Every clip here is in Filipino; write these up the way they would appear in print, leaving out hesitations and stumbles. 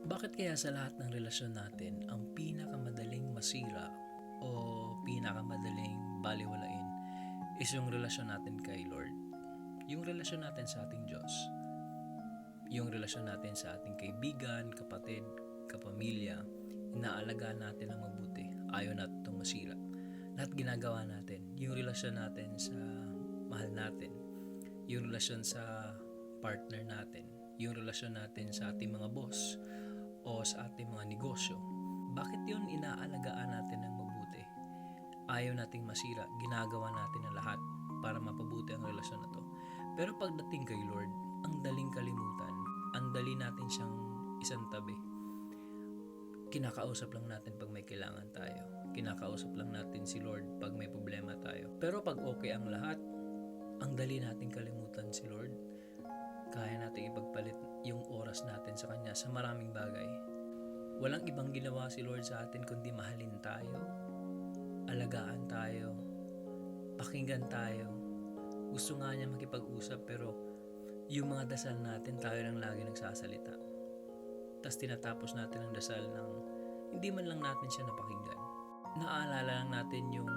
Bakit kaya sa lahat ng relasyon natin, ang pinakamadaling masira o pinakamadaling baliwalain is yung relasyon natin kay Lord? Yung relasyon natin sa ating Diyos. Yung relasyon natin sa ating kaibigan, kapatid, kapamilya, inaalagaan natin ng mabuti. Ayaw natin itong masira. Lahat ginagawa natin. Yung relasyon natin sa mahal natin. Yung relasyon sa partner natin. Yung relasyon natin sa ating mga boss o sa ating mga negosyo. Bakit yun inaalagaan natin ng mabuti? Ayaw nating masira, ginagawa natin ang lahat para mapabuti ang relasyon na to. Pero pagdating kay Lord, ang daling kalimutan, ang dali natin siyang isang tabi. Kinakausap lang natin pag may kailangan tayo. Kinakausap lang natin si Lord pag may problema tayo. Pero pag okay ang lahat, ang dali nating kalimutan si Lord. Kaya nating ipagpalit yung oras natin sa Kanya sa maraming bagay. Walang ibang ginawa si Lord sa atin kundi mahalin tayo, alagaan tayo, pakinggan tayo. Gusto nga niya makipag-usap pero yung mga dasal natin tayo lang lagi nagsasalita. Tapos tinatapos natin ang dasal ng hindi man lang natin siya napakinggan. Naaalala lang natin yung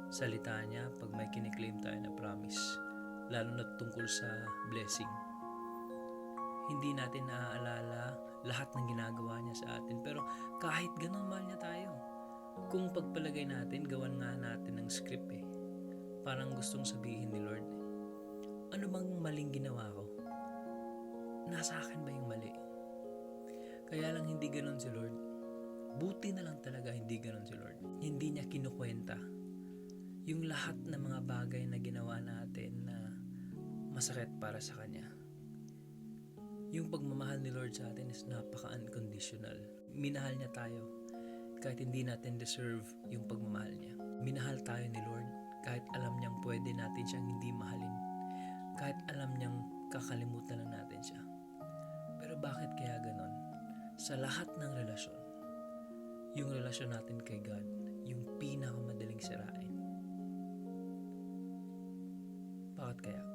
salita niya pag may kiniklaim tayo na promise, lalo na tungkol sa blessing. Hindi natin naaalala lahat ng ginagawa niya sa atin, pero kahit ganun mahal niya tayo. Kung pagpalagay natin, gawan nga natin ng script parang gustong sabihin ni Lord, ano bang maling ginawa ko? Nasa akin ba yung mali? Kaya lang hindi ganun si Lord. Buti na lang talaga hindi ganun si Lord. Hindi niya kinukwenta yung lahat ng mga bagay na ginawa natin na masakit para sa Kanya. Yung pagmamahal ni Lord sa atin is napaka-unconditional. Minahal niya tayo kahit hindi natin deserve yung pagmamahal niya. Minahal tayo ni Lord kahit alam niyang pwede natin siyang hindi mahalin. Kahit alam niyang kakalimutan lang natin siya. Pero bakit kaya ganon? Sa lahat ng relasyon, yung relasyon natin kay God, yung pinakamadaling sirain. Bakit kaya?